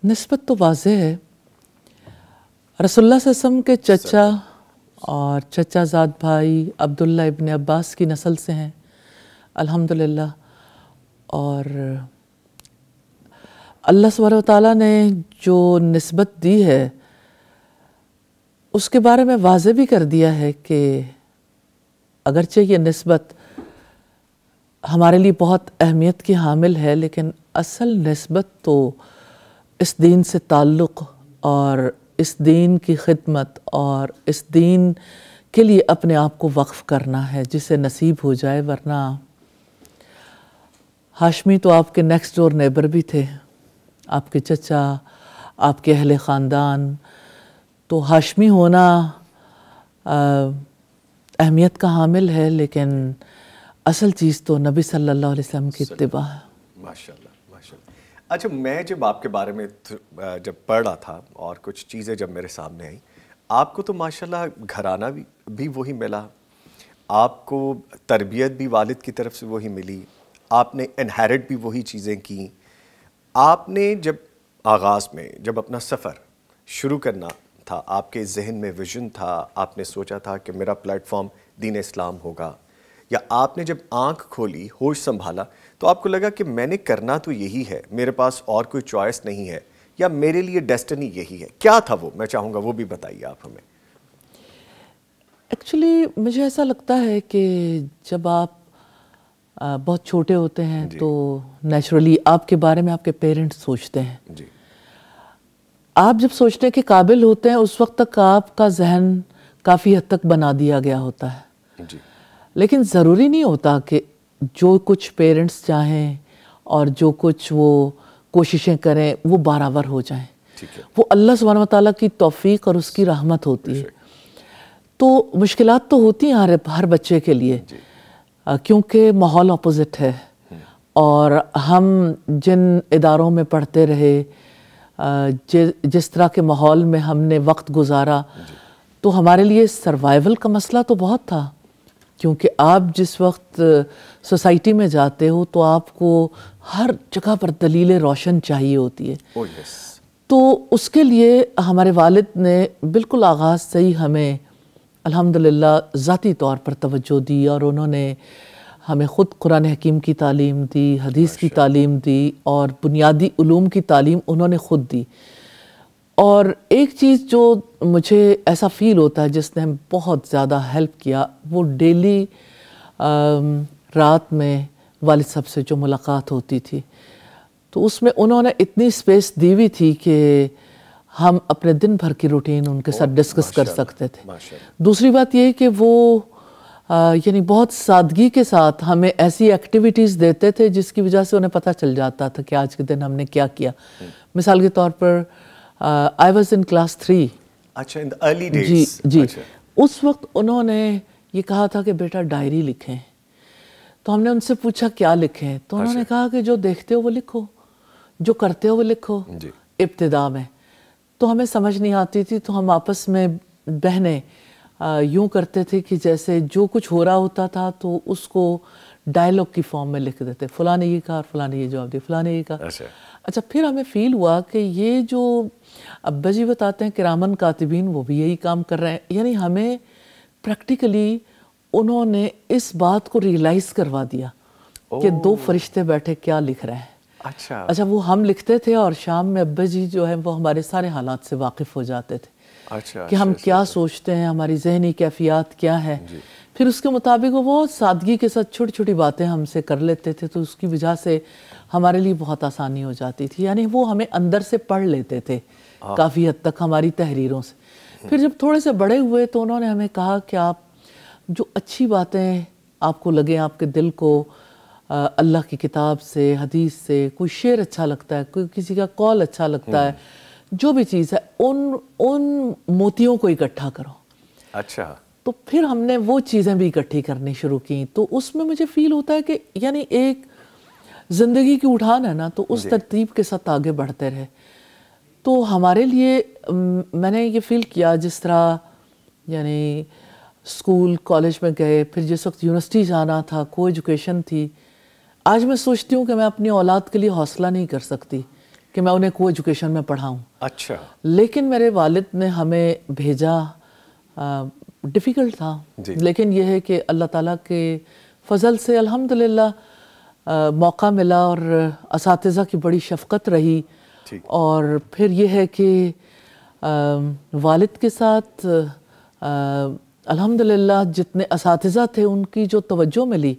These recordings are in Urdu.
نسبت تو واضح ہے. رسول اللہ صلی اللہ علیہ وسلم کے چچا اور چچا زاد بھائی عبداللہ ابن عباس کی نسل سے ہیں الحمدللہ. اور اللہ سبحانہ وتعالیٰ نے جو نسبت دی ہے اس کے بارے میں واضح بھی کر دیا ہے کہ اگرچہ یہ نسبت ہمارے لیے بہت اہمیت کی حامل ہے، لیکن اصل نسبت تو اس دین سے تعلق اور اس دین کی خدمت اور اس دین کے لیے اپنے آپ کو وقف کرنا ہے، جسے نصیب ہو جائے. ورنہ ہاشمی تو آپ کے نیکسٹ ڈور نیبر بھی تھے، آپ کے چچا، آپ کے اہل خاندان. تو ہاشمی ہونا اہمیت کا حامل ہے، لیکن اصل چیز تو نبی صلی اللہ علیہ وسلم کی اتباع ہے. ماشاءاللہ ماشاءاللہ. اچھا، میں جب آپ کے بارے میں جب پڑھ رہا تھا اور کچھ چیزیں جب میرے سامنے آئیں، آپ کو تو ماشاءاللہ گھرانہ بھی وہی ملا، آپ کو تربیت بھی والد کی طرف سے وہی ملی، آپ نے انہیرٹ بھی وہی چیزیں کی. آپ نے جب آغاز میں جب اپنا سفر شروع کرنا تھا، آپ کے ذہن میں ویژن تھا، آپ نے سوچا تھا کہ میرا پلیٹ فارم دین اسلام ہوگا، یا آپ نے جب آنکھ کھولی، ہوش سنبھالا، تو آپ کو لگا کہ میں نے کرنا تو یہی ہے، میرے پاس اور کوئی چوائس نہیں ہے، یا میرے لیے ڈیسٹنی یہی ہے؟ کیا تھا وہ؟ میں چاہوں گا وہ بھی بتائیے آپ ہمیں. ایکچولی مجھے ایسا لگتا ہے کہ جب آپ بہت چھوٹے ہوتے ہیں تو نیچرلی آپ کے بارے میں آپ کے پیرنٹس سوچتے ہیں. جی. آپ جب سوچنے کے قابل ہوتے ہیں اس وقت تک آپ کا ذہن کافی حد تک بنا دیا گیا ہوتا ہے. جی. لیکن ضروری نہیں ہوتا کہ جو کچھ پیرنٹس چاہیں اور جو کچھ وہ کوششیں کریں وہ برابر ہو جائیں. وہ اللہ سبحانہ وتعالیٰ کی توفیق اور اس کی رحمت ہوتی ہے. تو مشکلات تو ہوتی ہیں ہر بچے کے لیے، کیونکہ ماحول اپوزٹ ہے. اور ہم جن اداروں میں پڑھتے رہے، جس طرح کے ماحول میں ہم نے وقت گزارا، تو ہمارے لیے سروائیول کا مسئلہ تو بہت تھا. کیونکہ آپ جس وقت سوسائٹی میں جاتے ہو تو آپ کو ہر جگہ پر دلیل روشن چاہیے ہوتی ہے. تو اس کے لیے ہمارے والد نے بالکل آغاز سے ہی ہمیں الحمدللہ ذاتی طور پر توجہ دی، اور انہوں نے ہمیں خود قرآن حکیم کی تعلیم دی، حدیث کی تعلیم دی، اور بنیادی علوم کی تعلیم انہوں نے خود دی. اور ایک چیز جو مجھے ایسا فیل ہوتا ہے جس نے ہم بہت زیادہ ہیلپ کیا، وہ ڈیلی رات میں والد صاحب سے جو ملاقات ہوتی تھی، تو اس میں انہوں نے اتنی سپیس دی ہوئی تھی کہ ہم اپنے دن بھر کی روٹین ان کے ساتھ ڈسکس کر سکتے تھے. دوسری بات یہ کہ وہ یعنی بہت سادگی کے ساتھ ہمیں ایسی ایکٹیویٹیز دیتے تھے جس کی وجہ سے انہیں پتہ چل جاتا تھا کہ آج کے دن ہم نے کیا کیا. مثال کے طور پر I was in class 3. اچھا، in the early days. جی. اس وقت انہوں نے یہ کہا تھا کہ بیٹا ڈائری لکھیں. تو ہم نے ان سے پوچھا کیا لکھیں، تو انہوں نے کہا کہ جو دیکھتے ہو وہ لکھو، جو کرتے ہو وہ لکھو ابتدا میں. تو ہمیں سمجھ نہیں آتی تھی، تو ہم آپس میں بہنیں یوں کرتے تھے کہ جیسے جو کچھ ہو رہا ہوتا تھا تو اس کو ڈائلاگ کی فارم میں لکھ دیتے، فلاں نے یہ کہا اور فلاں نے یہ جواب دیا، فلاں نے یہ کہا. اچھا، پھر ہمیں فیل ہوا کہ یہ جو ابا جی بتاتے ہیں کرامن کاتبین، وہ بھی یہی کام کر رہے ہیں. یعنی ہمیں پریکٹیکلی انہوں نے اس بات کو ریئلائز کروا دیا کہ دو فرشتے بیٹھے کیا لکھ رہے ہیں. اچھا، وہ ہم لکھتے تھے اور شام میں ابا جی جو ہے وہ ہمارے سارے حالات سے واقف ہو جاتے تھے کہ ہم کیا سوچتے ہیں، ہماری ذہنی کیفیات کیا ہے. پھر اس کے مطابق وہ بہت سادگی کے ساتھ چھوٹی چھوٹی باتیں ہم سے کر لیتے تھے، تو اس کی وجہ سے ہمارے لیے بہت آسانی ہو جاتی تھی. یعنی وہ ہمیں اندر سے پڑھ لیتے تھے کافی حد تک ہماری تحریروں سے. پھر جب تھوڑے سے بڑے ہوئے تو انہوں نے ہمیں کہا کہ آپ جو اچھی باتیں آپ کو لگیں، آپ کے دل کو اللہ کی کتاب سے، حدیث سے، کوئی شعر اچھا لگتا ہے، کوئی کسی کا قول اچھا لگتا ہے، جو بھی چیز ہے، ان موتیوں کو اکٹھا کرو. اچھا. تو پھر ہم نے وہ چیزیں بھی اکٹھی کرنی شروع کی. تو اس میں مجھے فیل ہوتا ہے کہ یعنی ایک زندگی کی اٹھان ہے نا، تو اس ترتیب کے ساتھ آگے بڑھتے رہے. تو ہمارے لیے میں نے یہ فیل کیا جس طرح یعنی اسکول کالج میں گئے، پھر جس وقت یونیورسٹی جانا تھا، کو ایجوکیشن تھی. آج میں سوچتی ہوں کہ میں اپنی اولاد کے لیے حوصلہ نہیں کر سکتی کہ میں انہیں کو ایجوکیشن میں پڑھاؤں. اچھا. لیکن میرے والد نے ہمیں بھیجا، ڈیفیکلٹ تھا، لیکن یہ ہے کہ اللہ تعالیٰ کے فضل سے الحمدللہ موقع ملا، اور اساتذہ کی بڑی شفقت رہی. اور پھر یہ ہے کہ والد کے ساتھ الحمدللہ جتنے اساتذہ تھے ان کی جو توجہ ملی،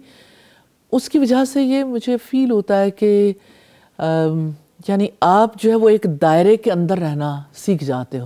اس کی وجہ سے یہ مجھے فیل ہوتا ہے کہ یعنی آپ جو ہے وہ ایک دائرے کے اندر رہنا سیکھ جاتے ہو.